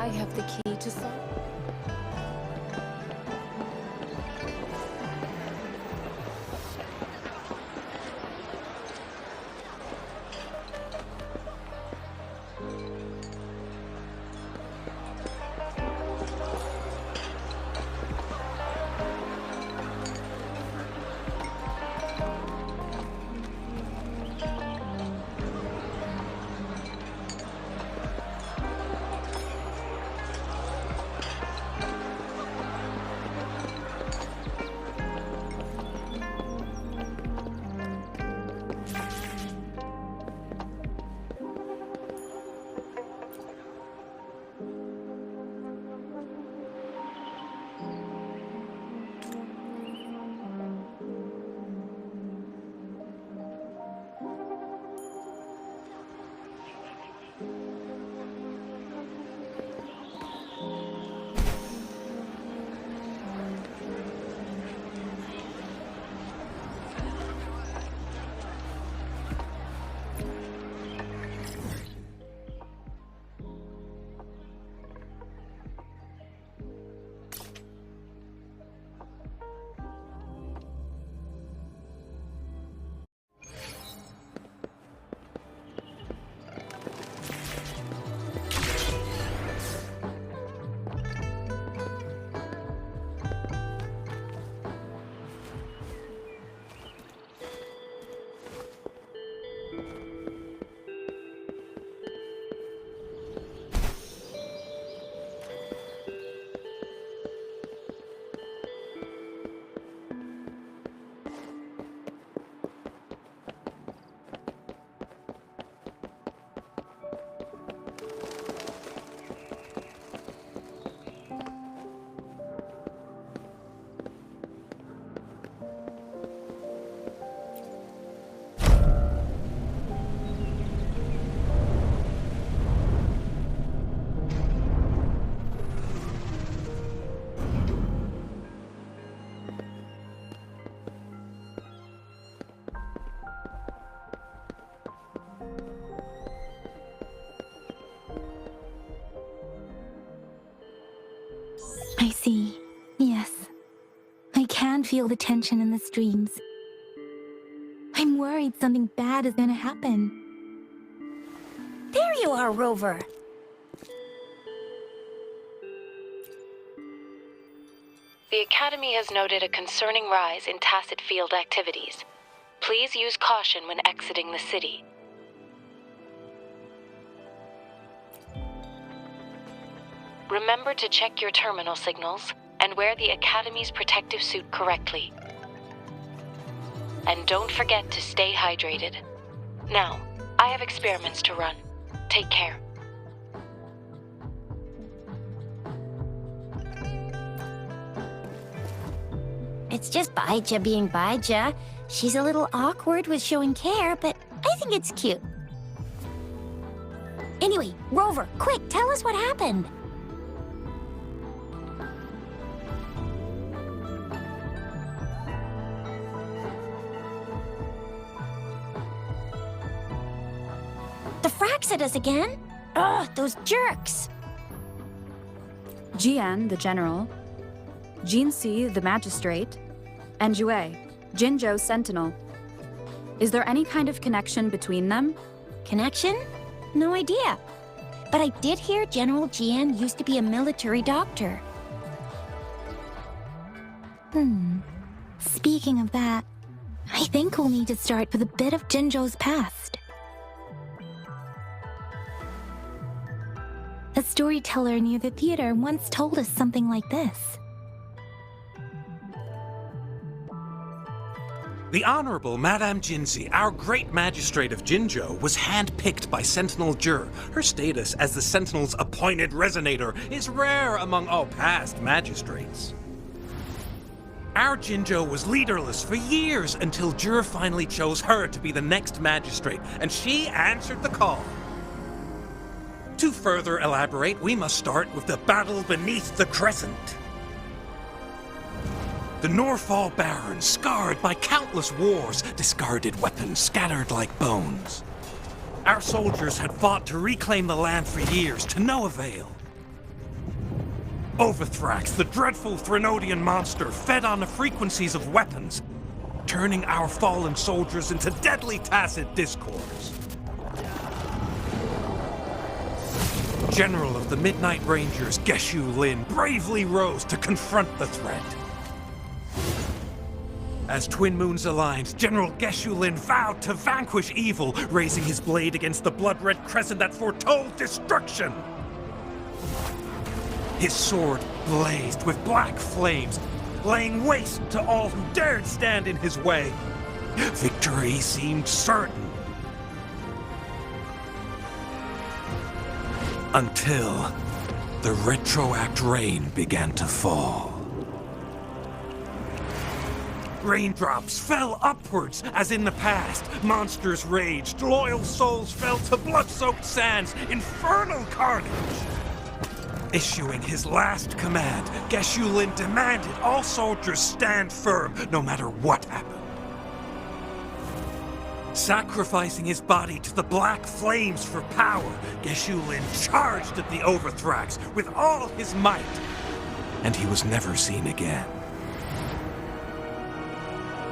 I have the key to solve. I see. Yes. I can feel the tension in the streams. I'm worried something bad is gonna happen. There you are, Rover. The Academy has noted a concerning rise in tacit field activities. Please use caution when exiting the city. Remember to check your terminal signals and wear the Academy's protective suit correctly. And don't forget to stay hydrated. Now, I have experiments to run. Take care. It's just Baija being Baija. She's a little awkward with showing care, but I think it's cute. Anyway, Rover, quick, tell us what happened. The Fraxidus again? Ugh, those jerks! Jian, the general, Jinsi, the magistrate, and Jue, Jinzhou's sentinel. Is there any kind of connection between them? Connection? No idea. But I did hear General Jian used to be a military doctor. Speaking of that, I think we'll need to start with a bit of Jinzhou's past. A storyteller near the theater once told us something like this. The Honorable Madame Jinzi, our great magistrate of Jinzhou, was handpicked by Sentinel Jur. Her status as the Sentinel's appointed resonator is rare among all past magistrates. Our Jinzhou was leaderless for years until Jur finally chose her to be the next magistrate, and she answered the call. To further elaborate, we must start with the battle beneath the Crescent. The Norfall Barons, scarred by countless wars, discarded weapons scattered like bones. Our soldiers had fought to reclaim the land for years, to no avail. Overthrax, the dreadful Threnodian monster, fed on the frequencies of weapons, turning our fallen soldiers into deadly tacit discords. General of the Midnight Rangers, Geshu Lin, bravely rose to confront the threat. As Twin Moons aligned, General Geshu Lin vowed to vanquish evil, raising his blade against the blood-red crescent that foretold destruction. His sword blazed with black flames, laying waste to all who dared stand in his way. Victory seemed certain. Until the retroact rain began to fall. Raindrops fell upwards as in the past. Monsters raged, loyal souls fell to blood-soaked sands, infernal carnage. Issuing his last command, Geshu Lin demanded all soldiers stand firm no matter what happened. Sacrificing his body to the black flames for power, Geshu Lin charged at the Overthrax with all his might, and he was never seen again.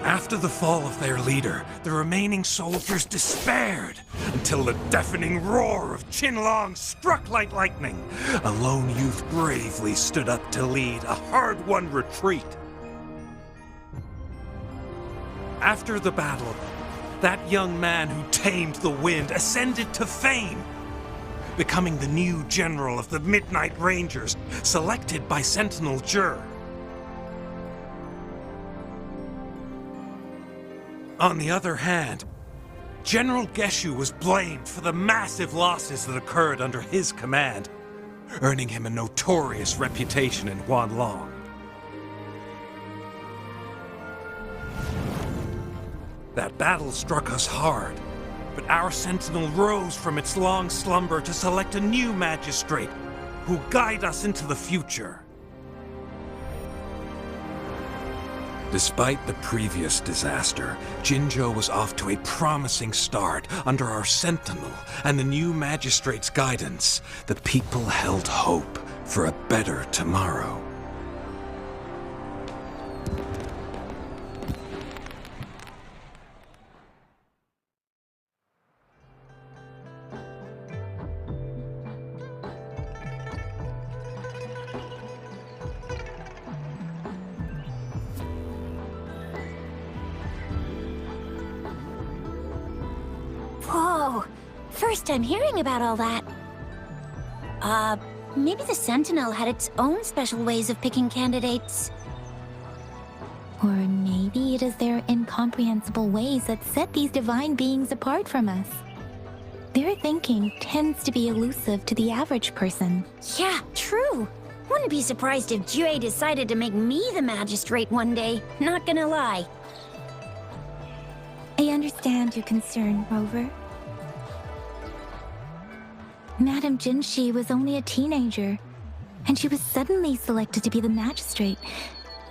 After the fall of their leader, the remaining soldiers despaired until the deafening roar of Qinlong struck like lightning. A lone youth bravely stood up to lead a hard-won retreat. After the battle, that young man who tamed the wind ascended to fame, becoming the new general of the Midnight Rangers, selected by Sentinel Jur. On the other hand, General Geshu was blamed for the massive losses that occurred under his command, earning him a notorious reputation in Huanlong. That battle struck us hard, but our sentinel rose from its long slumber to select a new magistrate who'll guide us into the future. Despite the previous disaster, Jinzhou was off to a promising start under our sentinel and the new magistrate's guidance. The people held hope for a better tomorrow. Whoa! First time hearing about all that. Maybe the Sentinel had its own special ways of picking candidates. Or maybe it is their incomprehensible ways that set these divine beings apart from us. Their thinking tends to be elusive to the average person. Yeah, true. Wouldn't be surprised if Jue decided to make me the magistrate one day. Not gonna lie. I understand your concern, Rover. Madame Jinshi was only a teenager, and she was suddenly selected to be the magistrate.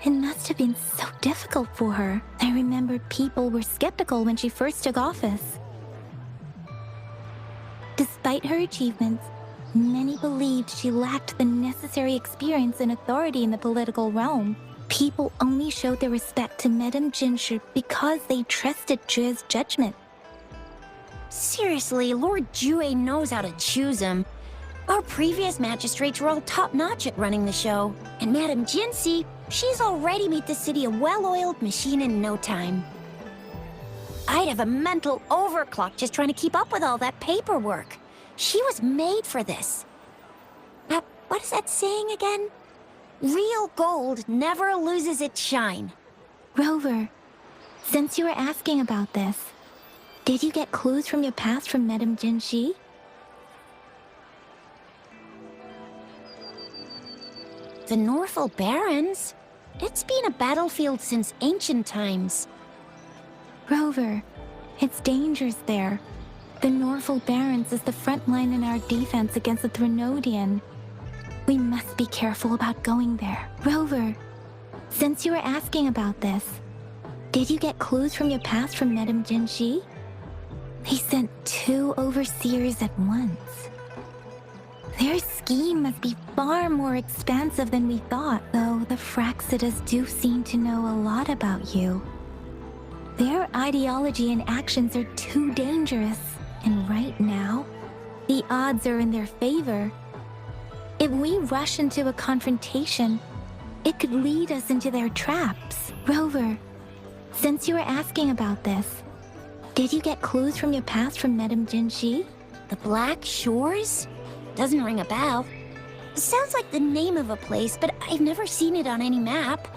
It must have been so difficult for her. I remember people were skeptical when she first took office. Despite her achievements, many believed she lacked the necessary experience and authority in the political realm. People only showed their respect to Madame Jinshi because they trusted Jue's judgment. Seriously, Lord Jue knows how to choose him. Our previous magistrates were all top-notch at running the show. And Madame Jinshi, she's already made the city a well-oiled machine in no time. I'd have a mental overclock just trying to keep up with all that paperwork. She was made for this. What is that saying again? Real gold never loses its shine. Rover, since you were asking about this, did you get clues from your past from Madame Jinshi? The Norfolk Barrens? It's been a battlefield since ancient times. Rover, it's dangerous there. The Norfolk Barrens is the front line in our defense against the Threnodian. We must be careful about going there. Rover, since you were asking about this, did you get clues from your past from Madame Jinshi? They sent 2 overseers at once. Their scheme must be far more expansive than we thought, though the Fraxidas do seem to know a lot about you. Their ideology and actions are too dangerous, and right now, the odds are in their favor. If we rush into a confrontation, it could lead us into their traps. Rover, since you were asking about this, did you get clues from your past from Madame Jinxi? The Black Shores? Doesn't ring a bell. Sounds like the name of a place, but I've never seen it on any map.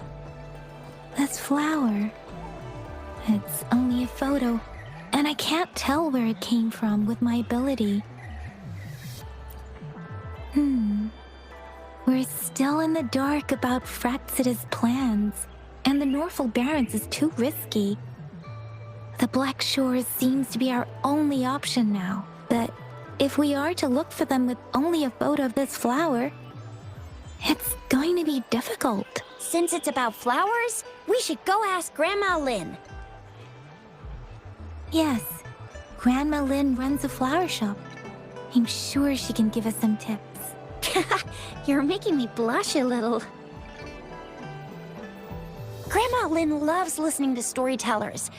This flower. It's only a photo, and I can't tell where it came from with my ability. We're still in the dark about Fraxida's plans, and the Norfolk Barrens is too risky. The Black Shores seems to be our only option now, but if we are to look for them with only a photo of this flower, it's going to be difficult. Since it's about flowers, we should go ask Grandma Lynn. Yes, Grandma Lynn runs a flower shop. I'm sure she can give us some tips. You're making me blush a little. Grandma Lynn loves listening to storytellers.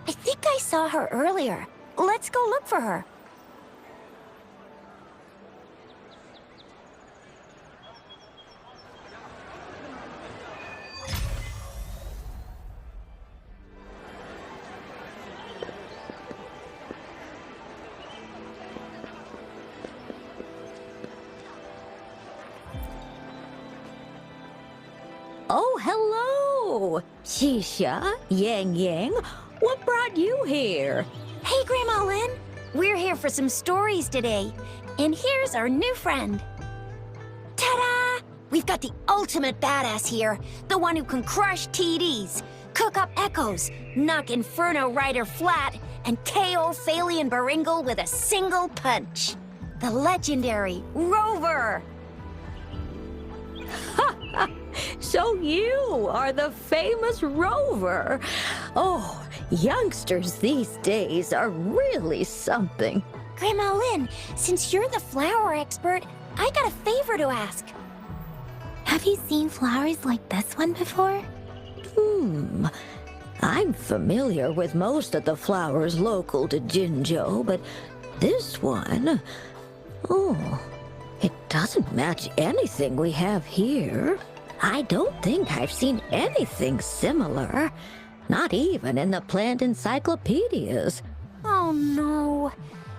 I think I saw her earlier. Let's go look for her. Oh, hello! Shisha, Yang Yang, what brought you here? Hey, Grandma Lynn. We're here for some stories today. And here's our new friend. Ta-da! We've got the ultimate badass here. The one who can crush TDs, cook up echoes, knock Inferno Rider flat, and KO Phalian Baringle with a single punch. The legendary Rover! So you are the famous Rover. Oh, youngsters these days are really something. Grandma Lynn, since you're the flower expert, I got a favor to ask. Have you seen flowers like this one before? I'm familiar with most of the flowers local to Jinzhou, but this one... Oh, it doesn't match anything we have here. I don't think I've seen anything similar. Not even in the plant encyclopedias. Oh no.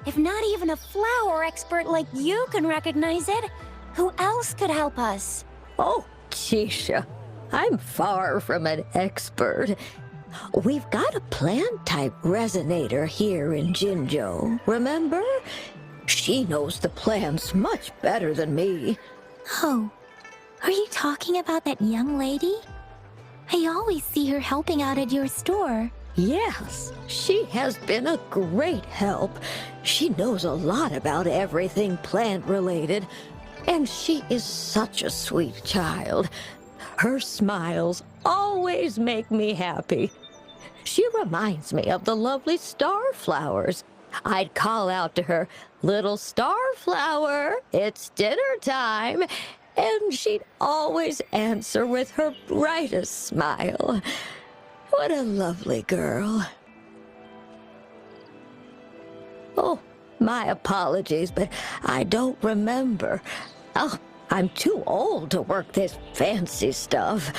If not even a flower expert like you can recognize it, who else could help us? Oh, Chisha, I'm far from an expert. We've got a plant-type resonator here in Jinzhou, remember? She knows the plants much better than me. Oh, are you talking about that young lady? I always see her helping out at your store. Yes, she has been a great help. She knows a lot about everything plant-related, and she is such a sweet child. Her smiles always make me happy. She reminds me of the lovely starflowers. I'd call out to her, "Little starflower, it's dinner time," and she'd always answer with her brightest smile. What a lovely girl. Oh, my apologies, but I don't remember. Oh, I'm too old to work this fancy stuff.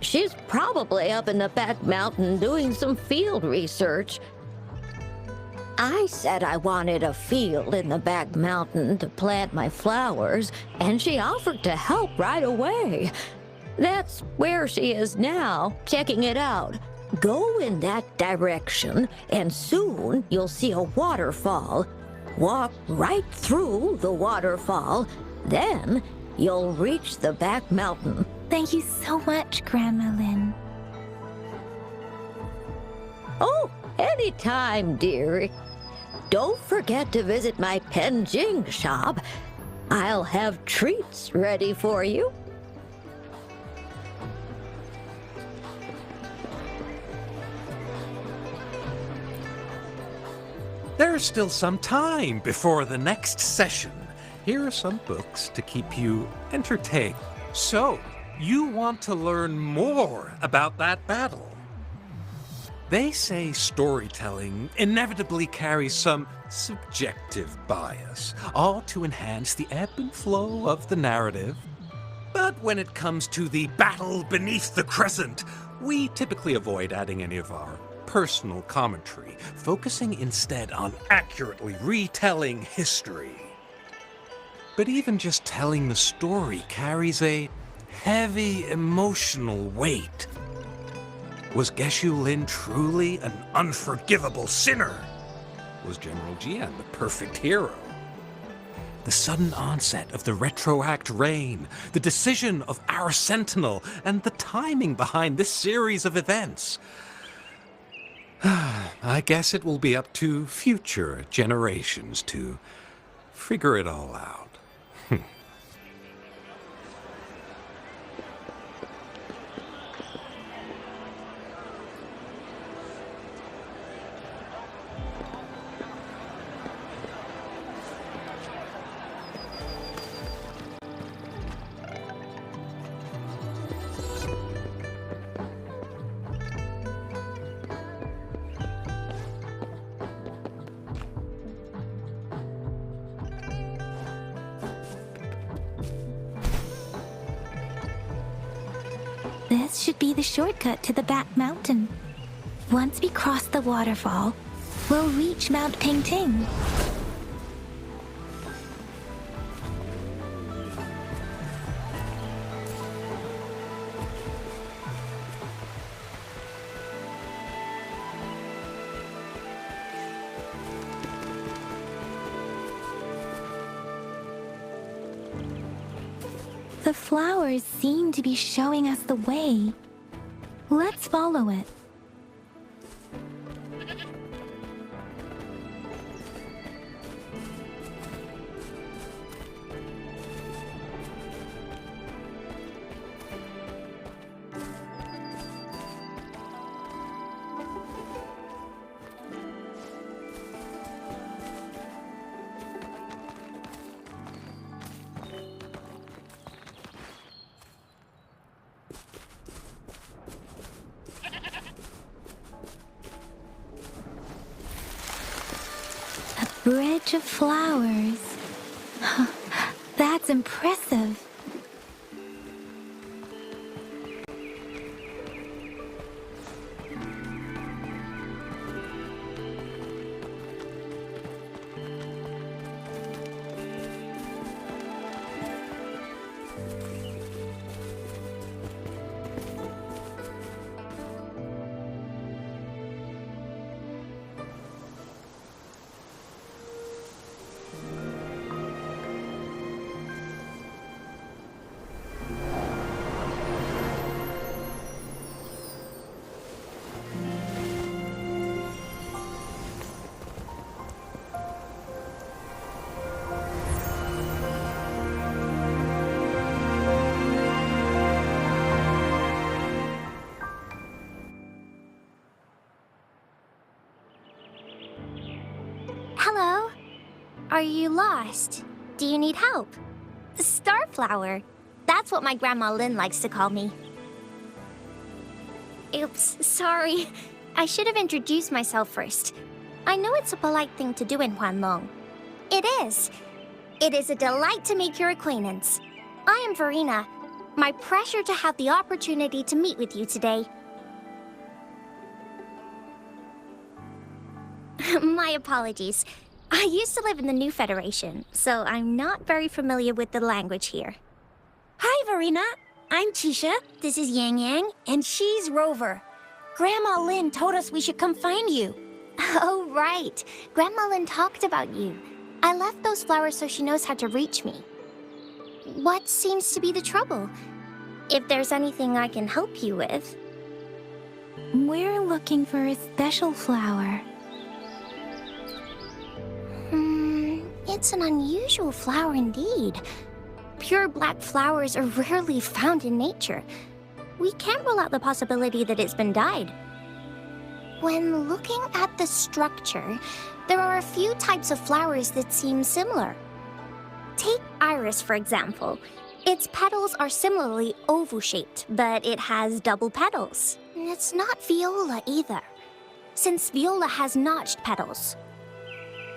She's probably up in the back mountain doing some field research. I said I wanted a field in the back mountain to plant my flowers, and she offered to help right away. That's where she is now, checking it out. Go in that direction, and soon you'll see a waterfall. Walk right through the waterfall, then you'll reach the back mountain. Thank you so much, Grandma Lynn. Oh, anytime, dearie. Don't forget to visit my Penjing shop. I'll have treats ready for you. There's still some time before the next session. here are some books to keep you entertained. So, you want to learn more about that battle? They say storytelling inevitably carries some subjective bias, all to enhance the ebb and flow of the narrative. But when it comes to the battle beneath the crescent, we typically avoid adding any of our personal commentary, focusing instead on accurately retelling history. But even just telling the story carries a heavy emotional weight. Was Geshu Lin truly an unforgivable sinner? Was General Jian the perfect hero? The sudden onset of the retroact rain, the decision of our sentinel, and the timing behind this series of events. I guess it will be up to future generations to figure it all out. This should be the shortcut to the back mountain. Once we cross the waterfall, we'll reach Mount Pingting. The flowers seem to be showing us the way. Let's follow it. Bridge of flowers. That's impressive. Hello? Are you lost? Do you need help? Starflower. That's what my Grandma Lin likes to call me. Oops, sorry. I should have introduced myself first. I know it's a polite thing to do in Huanlong. It is. It is a delight to make your acquaintance. I am Verena. My pleasure to have the opportunity to meet with you today. My apologies. I used to live in the New Federation, so I'm not very familiar with the language here. Hi, Verena. I'm Chisha. This is Yang Yang, and she's Rover. Grandma Lin told us we should come find you. Oh, right. Grandma Lin talked about you. I left those flowers so she knows how to reach me. What seems to be the trouble? If there's anything I can help you with. We're looking for a special flower. It's an unusual flower indeed. Pure black flowers are rarely found in nature. We can't rule out the possibility that it's been dyed. When looking at the structure, there are a few types of flowers that seem similar. Take Iris, for example. Its petals are similarly oval-shaped, but it has double petals. It's not Viola either, since Viola has notched petals.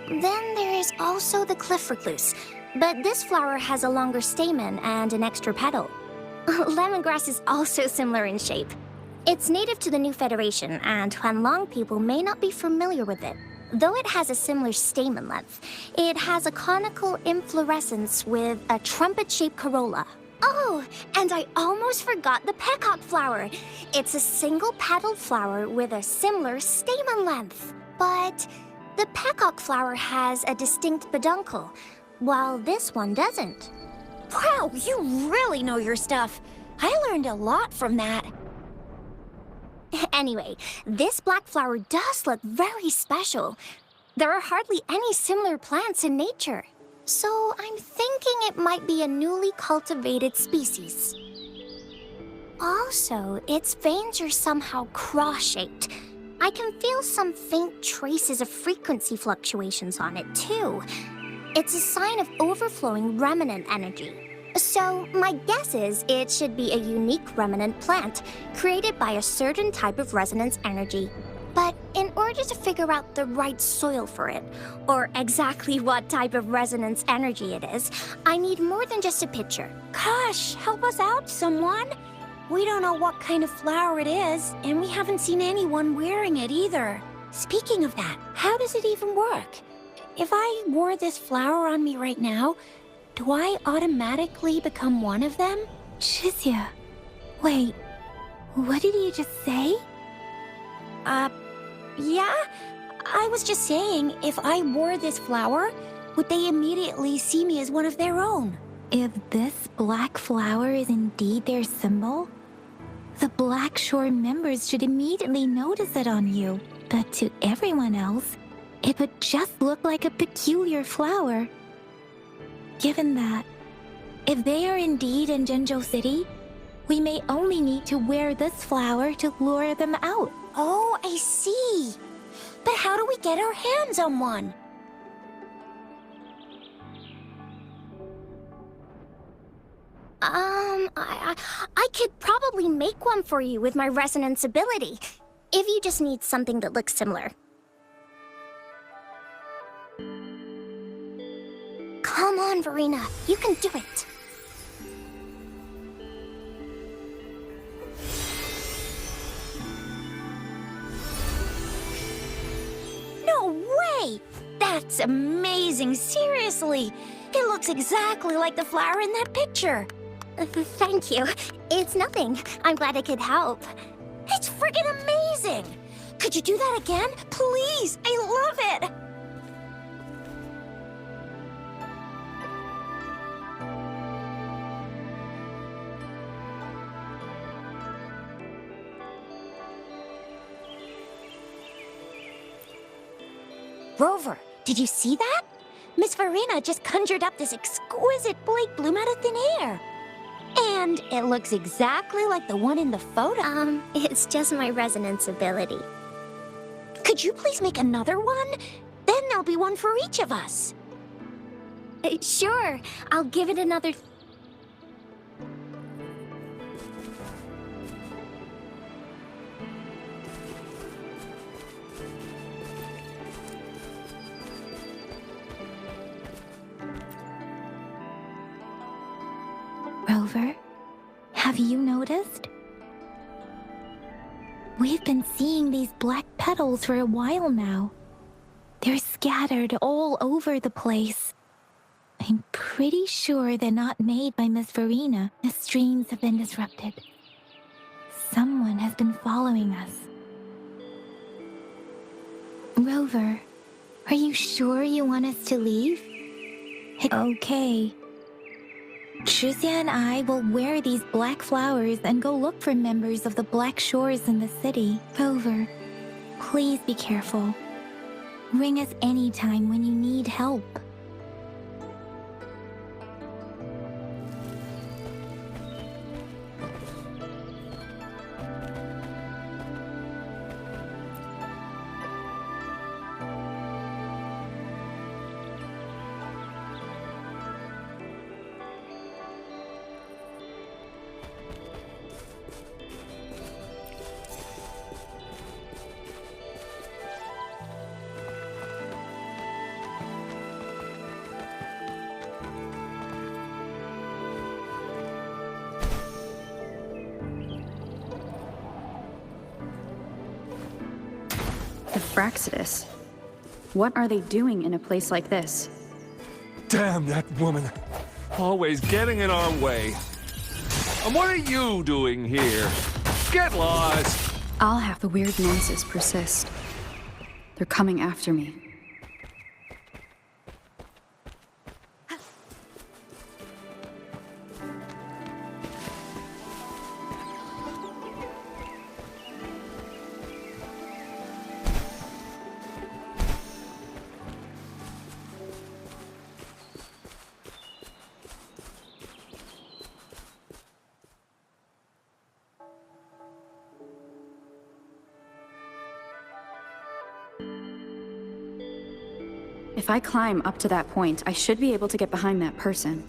Then there is also the cliff recluse, but this flower has a longer stamen and an extra petal. Lemongrass is also similar in shape. It's native to the New Federation, and Huanlong people may not be familiar with it. Though it has a similar stamen length, it has a conical inflorescence with a trumpet-shaped corolla. Oh, and I almost forgot the peacock flower. It's a single-petaled flower with a similar stamen length. But the peacock flower has a distinct peduncle, while this one doesn't. Wow, you really know your stuff. I learned a lot from that. Anyway, this black flower does look very special. There are hardly any similar plants in nature. So I'm thinking it might be a newly cultivated species. Also, its veins are somehow cross-shaped. I can feel some faint traces of frequency fluctuations on it, too. It's a sign of overflowing remnant energy. So, my guess is it should be a unique remnant plant, created by a certain type of resonance energy. But in order to figure out the right soil for it, or exactly what type of resonance energy it is, I need more than just a picture. Gosh, help us out, someone. We don't know what kind of flower it is, and we haven't seen anyone wearing it either. Speaking of that, how does it even work? If I wore this flower on me right now, do I automatically become one of them? Shizia, wait, what did you just say? Yeah? I was just saying, if I wore this flower, would they immediately see me as one of their own? If this black flower is indeed their symbol, the Black Shore members should immediately notice it on you. But to everyone else, it would just look like a peculiar flower. Given that, if they are indeed in Jinzhou City, we may only need to wear this flower to lure them out. Oh, I see. But how do we get our hands on one? I could probably make one for you with my resonance ability, if you just need something that looks similar. Come on, Verena, you can do it. No way! That's amazing, seriously! It looks exactly like the flower in that picture. Thank you. It's nothing. I'm glad I could help. It's friggin' amazing! Could you do that again? Please! I love it! Rover, did you see that? Miss Verena just conjured up this exquisite Blake bloom out of thin air. And it looks exactly like the one in the photo. It's just my resonance ability. Could you please make another one? Then there'll be one for each of us. Sure, I'll give it another... Rover, have you noticed? We've been seeing these black petals for a while now. They're scattered all over the place. I'm pretty sure they're not made by Miss Verena. The streams have been disrupted. Someone has been following us. Rover, are you sure you want us to leave? Okay. Shizia and I will wear these black flowers and go look for members of the Black Shores in the city. Rover, please be careful. Ring us anytime when you need help. The Fraxidus. What are they doing in a place like this? Damn that woman. Always getting in our way. And what are you doing here? Get lost! I'll have the weird noises persist. They're coming after me. If I climb up to that point, I should be able to get behind that person.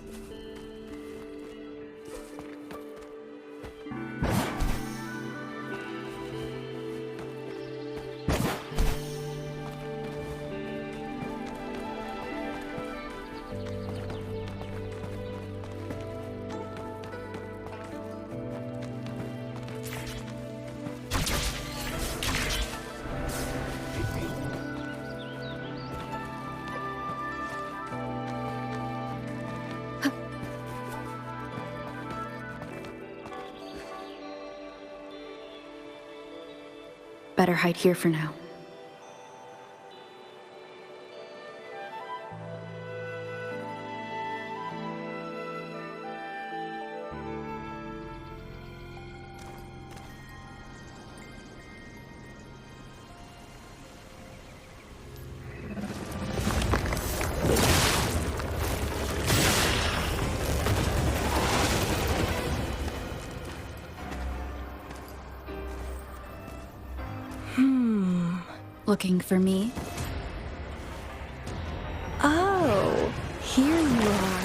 Better hide here for now. Looking for me? Oh, here you are.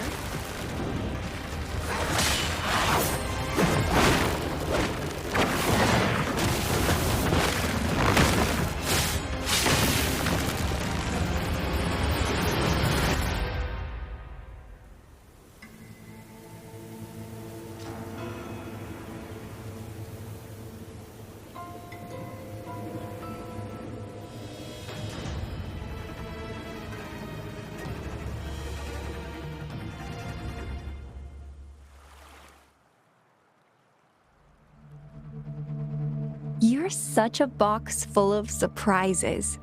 You're such a box full of surprises.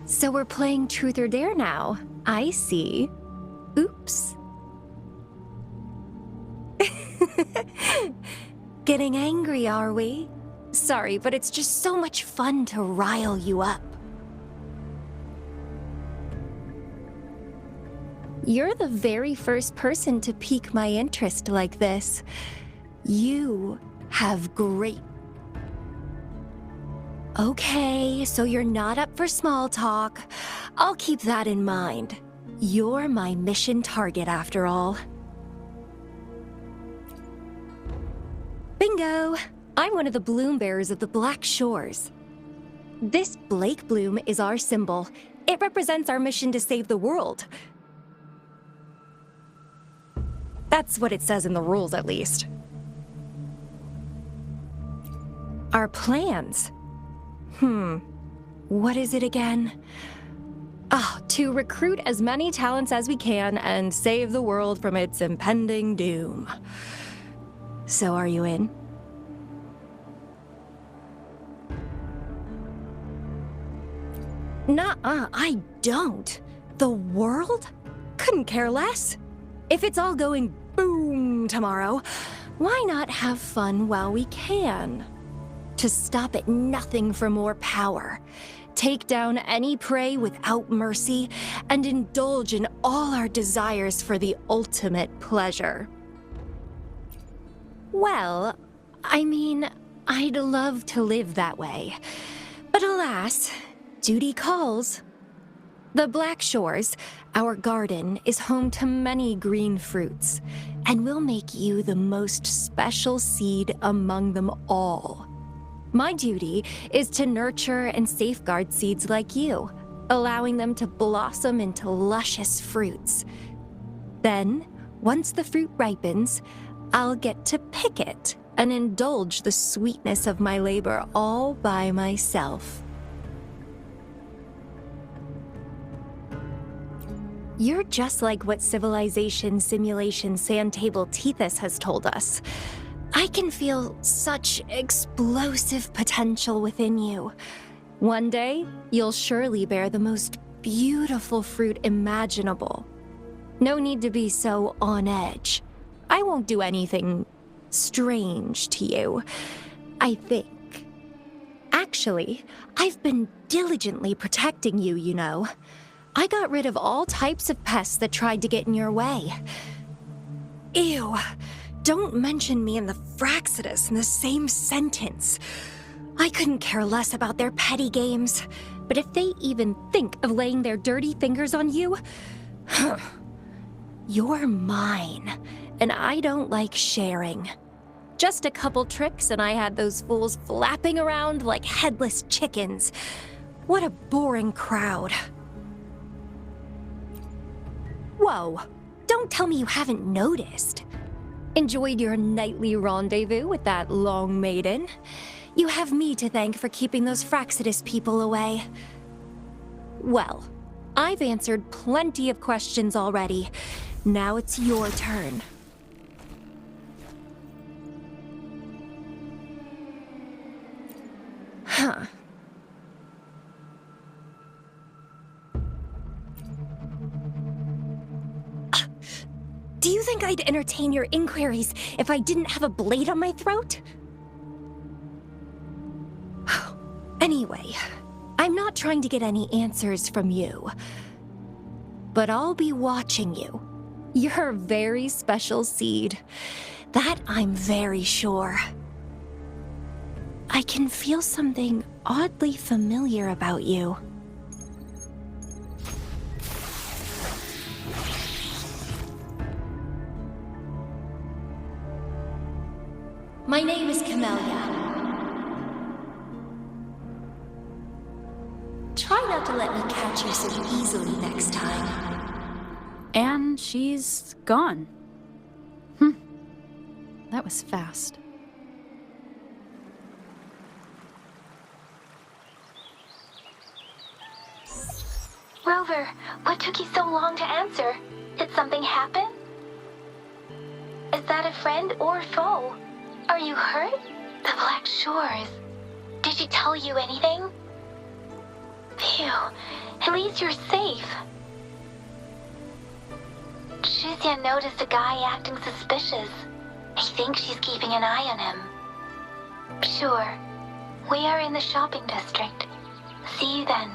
So we're playing Truth or Dare now. I see. Oops. Getting angry, are we? Sorry, but it's just so much fun to rile you up. You're the very first person to pique my interest like this. You have great... Okay, so you're not up for small talk. I'll keep that in mind. You're my mission target after all. Bingo! I'm one of the bloom bearers of the Black Shores. This Blake bloom is our symbol. It represents our mission to save the world. That's what it says in the rules, at least. Our plans? What is it again? To recruit as many talents as we can and save the world from its impending doom. So are you in? Nuh-uh, I don't. The world? Couldn't care less. If it's all going boom tomorrow, why not have fun while we can? To stop at nothing for more power, take down any prey without mercy, and indulge in all our desires for the ultimate pleasure. Well, I mean, I'd love to live that way. But alas, duty calls. The Black Shores, our garden, is home to many green fruits, and we'll make you the most special seed among them all. My duty is to nurture and safeguard seeds like you, allowing them to blossom into luscious fruits. Then, once the fruit ripens, I'll get to pick it and indulge the sweetness of my labor all by myself. You're just like what Civilization Simulation Sandtable Tethys has told us. I can feel such explosive potential within you. One day, you'll surely bear the most beautiful fruit imaginable. No need to be so on edge. I won't do anything strange to you, I think. Actually, I've been diligently protecting you, you know. I got rid of all types of pests that tried to get in your way. Ew, don't mention me and the Fraxidus in the same sentence. I couldn't care less about their petty games, but if they even think of laying their dirty fingers on you, you're mine, and I don't like sharing. Just a couple tricks and I had those fools flapping around like headless chickens. What a boring crowd. Whoa, don't tell me you haven't noticed. Enjoyed your nightly rendezvous with that long maiden? You have me to thank for keeping those Fraxidus people away. Well, I've answered plenty of questions already. Now it's your turn. Huh. Do you think I'd entertain your inquiries if I didn't have a blade on my throat? Anyway, I'm not trying to get any answers from you. But I'll be watching you. You're a very special seed. That I'm very sure. I can feel something oddly familiar about you. My name is Camellia. Try not to let me catch you so easily next time. And she's gone. That was fast. Rover, what took you so long to answer? Did something happen? Is that a friend or foe? Are you hurt? The Black Shores. Did she tell you anything? Phew, at least you're safe. Shuxian noticed a guy acting suspicious. I think she's keeping an eye on him. Sure. We are in the shopping district. See you then.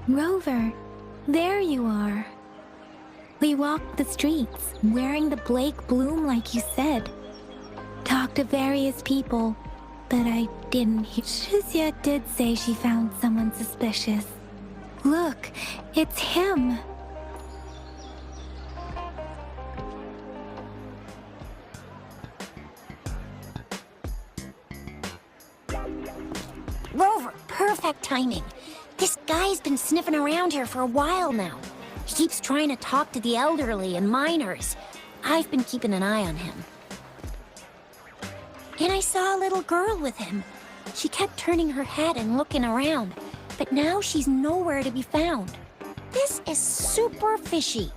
Rover, there you are. We walked the streets, wearing the Blake bloom like you said. Talked to various people, but I didn't hear. Shizia did say she found someone suspicious. Look, it's him. Rover, perfect timing. This guy's been sniffing around here for a while now. He keeps trying to talk to the elderly and minors. I've been keeping an eye on him. And I saw a little girl with him. She kept turning her head and looking around, but now she's nowhere to be found. This is super fishy.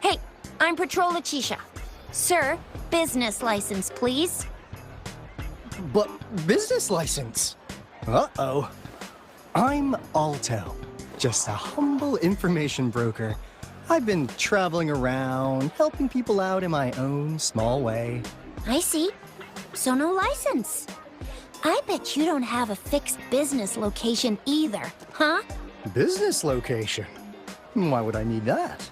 Hey, I'm Patrol Letitia. Sir, business license, please. But business license? Uh-oh. I'm Alto, just a humble information broker. I've been traveling around, helping people out in my own small way. I see. So no license. I bet you don't have a fixed business location either, huh? Business location? Why would I need that?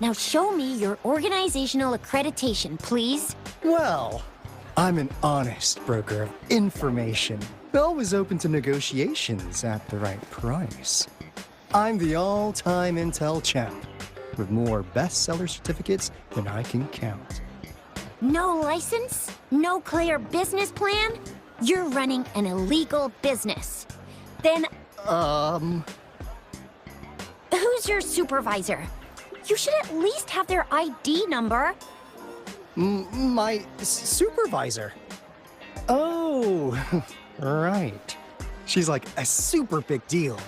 Now show me your organizational accreditation, please. Well, I'm an honest broker of information, always open to negotiations at the right price. I'm the all-time intel champ, with more bestseller certificates than I can count. No license? No clear business plan? You're running an illegal business. Then, who's your supervisor? You should at least have their ID number. My supervisor? Oh, right. She's like a super big deal.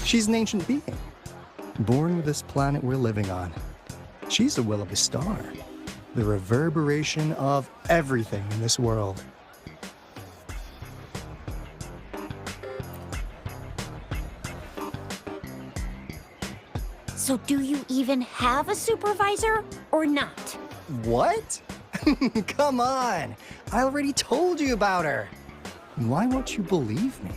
She's an ancient being, born with this planet we're living on. She's the will of the star, the reverberation of everything in this world. So do you even have a supervisor or not? What? Come on! I already told you about her. Why won't you believe me?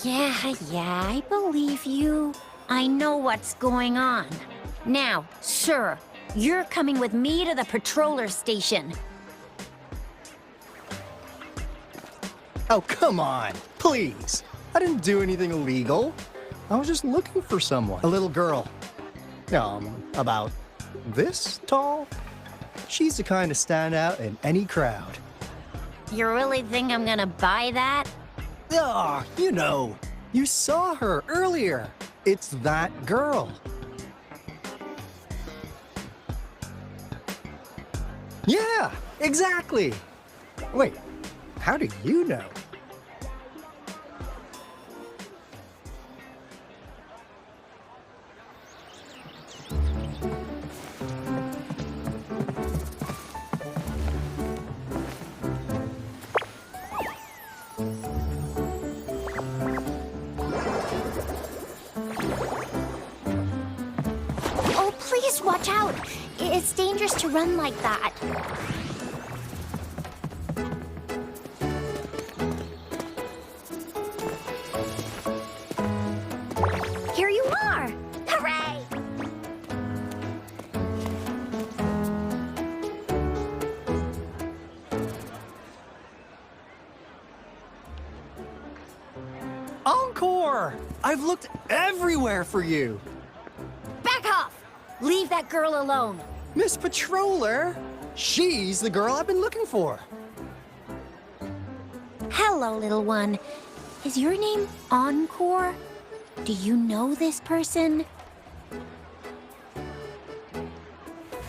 Yeah, I believe you. I know what's going on. Now, sir, you're coming with me to the patroller station. Oh, come on, please. I didn't do anything illegal. I was just looking for someone. A little girl. About this tall? She's the kind to stand out in any crowd. You really think I'm gonna buy that? Ah, you know, you saw her earlier. It's that girl. Yeah, exactly. Wait, how do you know? Oh, please watch out. It's dangerous to run like that. Here you are! Hooray! Encore! I've looked everywhere for you. Back off! Leave that girl alone. Miss Patroller, she's the girl I've been looking for. Hello, little one. Is your name Encore? Do you know this person?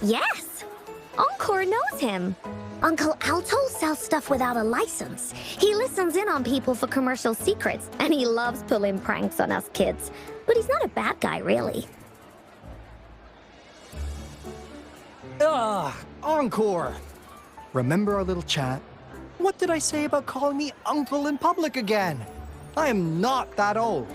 Yes! Encore knows him. Uncle Alto sells stuff without a license. He listens in on people for commercial secrets, and he loves pulling pranks on us kids. But he's not a bad guy, really. Encore! Remember our little chat? What did I say about calling me uncle in public again? I am not that old.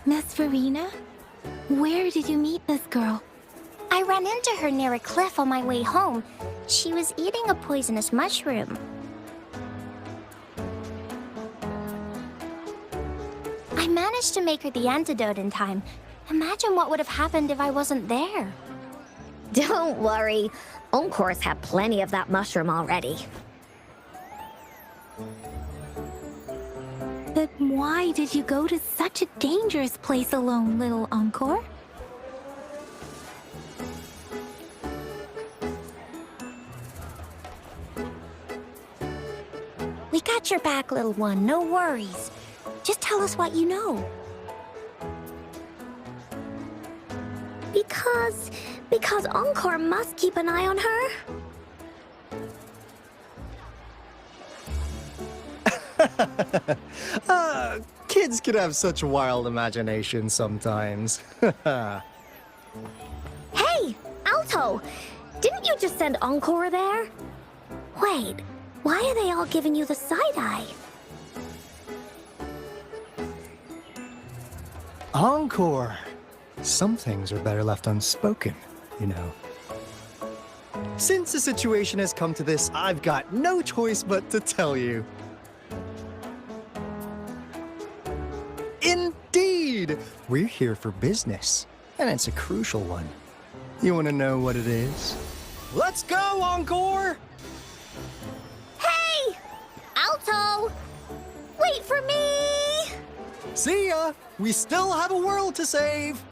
Miss Verena? Where did you meet this girl? I ran into her near a cliff on my way home. She was eating a poisonous mushroom. I managed to make her the antidote in time. Imagine what would have happened if I wasn't there. Don't worry. Encore's had plenty of that mushroom already. But why did you go to such a dangerous place alone, little Encore? We got your back, little one. No worries. Just tell us what you know. Because Encore must keep an eye on her. Kids can have such wild imaginations sometimes. Hey, Alto! Didn't you just send Encore there? Wait, why are they all giving you the side-eye? Encore! Some things are better left unspoken, you know. Since the situation has come to this, I've got no choice but to tell you. Indeed! We're here for business, and it's a crucial one. You want to know what it is? Let's go, Encore! Hey! Alto! Wait for me! See ya! We still have a world to save!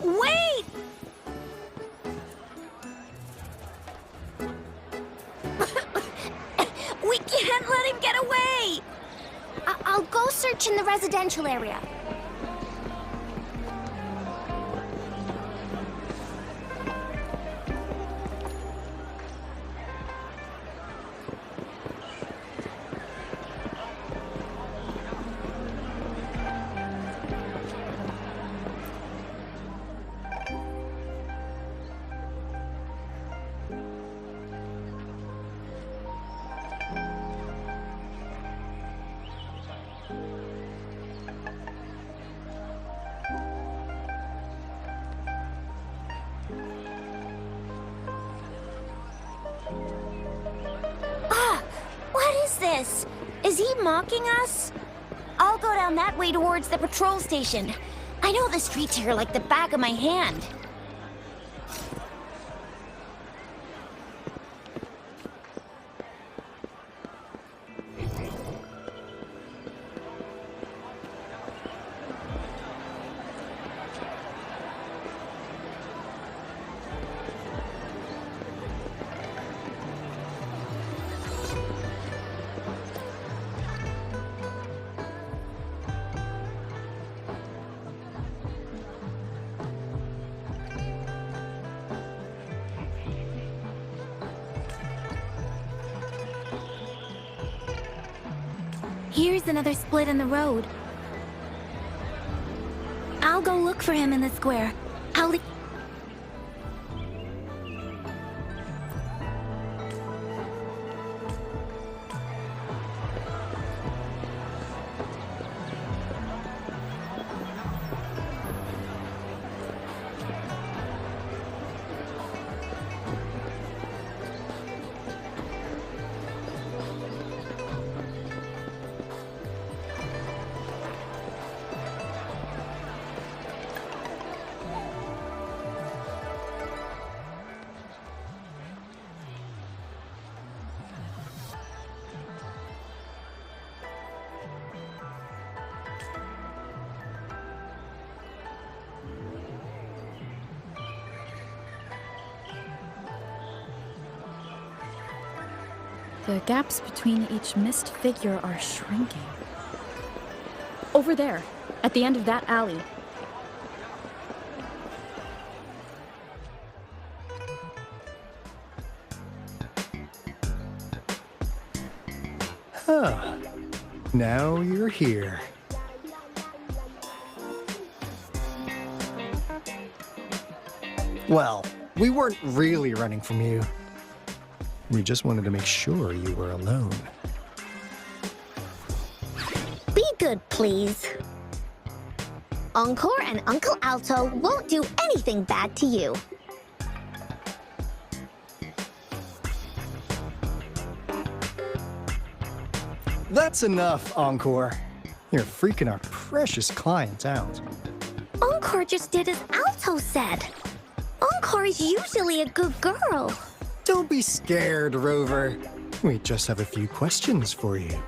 Wait! We can't let him get away! I'll go search in the residential area. This? Is he mocking us? I'll go down that way towards the patrol station. I know the streets here like the back of my hand. Here's another split in the road. I'll go look for him in the square. The gaps between each mist figure are shrinking. Over there, at the end of that alley. Huh. Now you're here. Well, we weren't really running from you. We just wanted to make sure you were alone. Be good, please. Encore and Uncle Alto won't do anything bad to you. That's enough, Encore. You're freaking our precious client out. Encore just did as Alto said. Encore is usually a good girl. Don't be scared, Rover. We just have a few questions for you.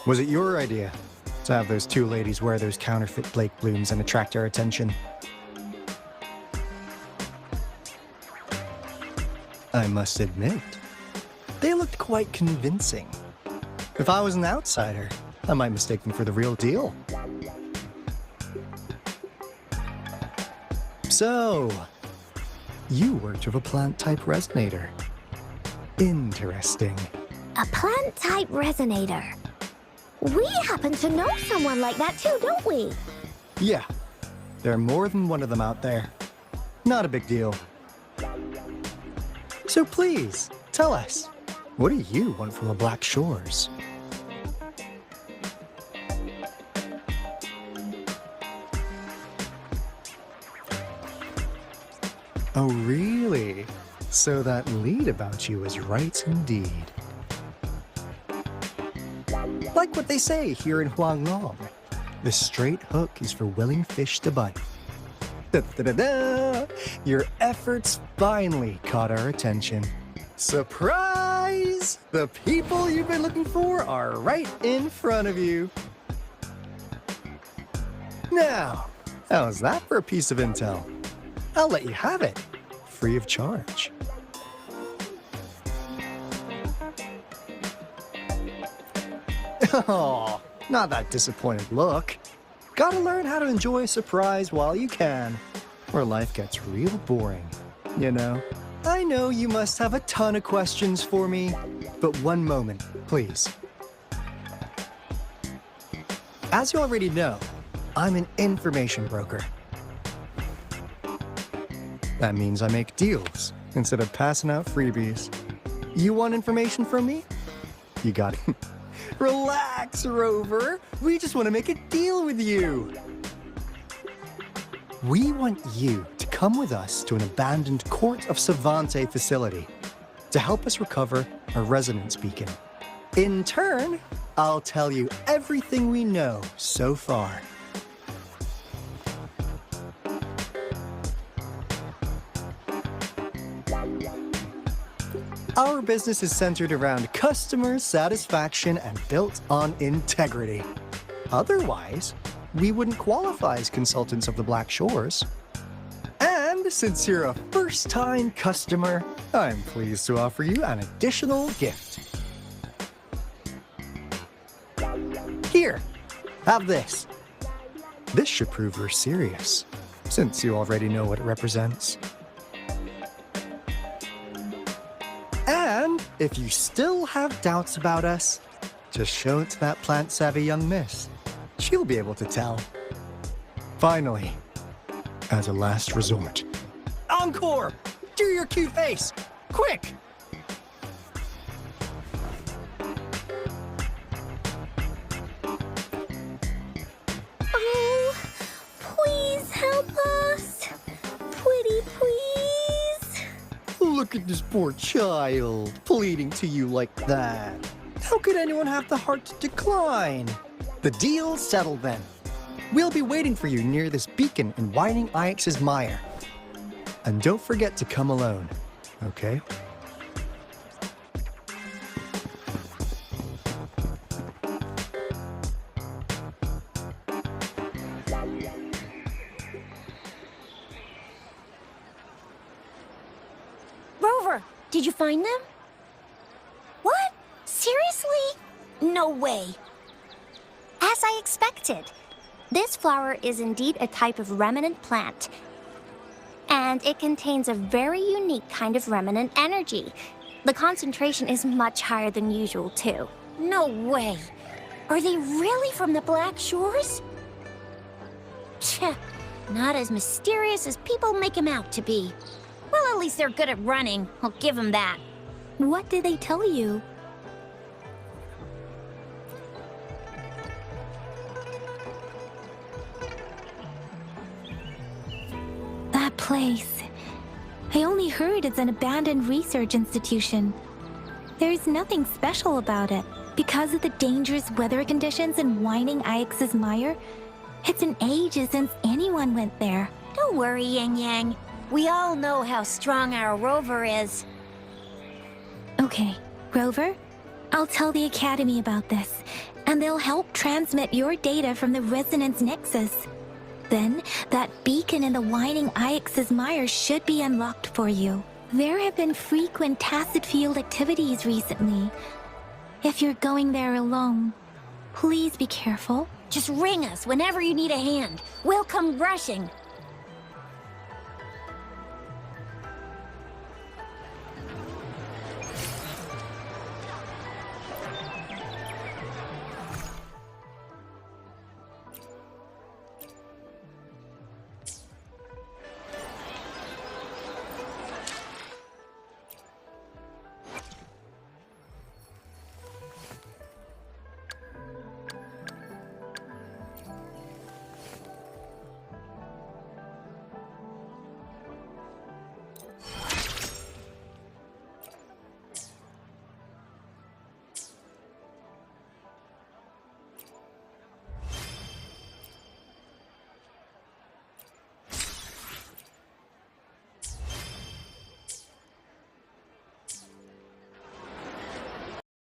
Was it your idea to have those two ladies wear those counterfeit Blake blooms and attract our attention? I must admit, they looked quite convincing. If I was an outsider, I might mistake them for the real deal. So, you worked with a plant-type resonator. Interesting. A plant-type resonator. We happen to know someone like that too, don't we? Yeah, there are more than one of them out there. Not a big deal. So please, tell us, what do you want from the Black Shores? Oh, really? So that lead about you was right indeed. Like what they say here in Huanglong, the straight hook is for willing fish to bite. Da-da-da-da! Your efforts finally caught our attention. Surprise! The people you've been looking for are right in front of you. Now, how's that for a piece of intel? I'll let you have it, free of charge. Oh, not that disappointed look. Gotta learn how to enjoy a surprise while you can, or life gets real boring, you know? I know you must have a ton of questions for me, but one moment, please. As you already know, I'm an information broker. That means I make deals instead of passing out freebies. You want information from me? You got it. Relax, Rover. We just want to make a deal with you. We want you to come with us to an abandoned Court of Savante facility to help us recover a resonance beacon. In turn, I'll tell you everything we know so far. Our business is centered around customer satisfaction and built on integrity. Otherwise, we wouldn't qualify as consultants of the Black Shores. And since you're a first-time customer, I'm pleased to offer you an additional gift. Here, have this. This should prove you're serious, since you already know what it represents. And if you still have doubts about us, just show it to that plant-savvy young miss. She'll be able to tell. Finally, as a last resort, Encore! Do your cute face! Quick! Oh, please help us. Pretty please. Look at this poor child, pleading to you like that. How could anyone have the heart to decline? The deal's settled then. We'll be waiting for you near this beacon in Whiting Ix's mire. And don't forget to come alone, okay? Rover, did you find them? What? Seriously? No way. As I expected, this flower is indeed a type of remnant plant. And it contains a very unique kind of remnant energy. The concentration is much higher than usual, too. No way. Are they really from the Black Shores? Tch, not as mysterious as people make them out to be. Well, at least they're good at running. I'll give them that. What did they tell you? place. I only heard it's an abandoned research institution. There's nothing special about it. Because of the dangerous weather conditions in Whining Ix's mire, it's been ages since anyone went there. Don't worry, Yang Yang. We all know how strong our rover is. Okay, Rover, I'll tell the Academy about this, and they'll help transmit your data from the Resonance Nexus. Then, that beacon in the Whining Ix's mire should be unlocked for you. There have been frequent tacit field activities recently. If you're going there alone, please be careful. Just ring us whenever you need a hand. We'll come rushing.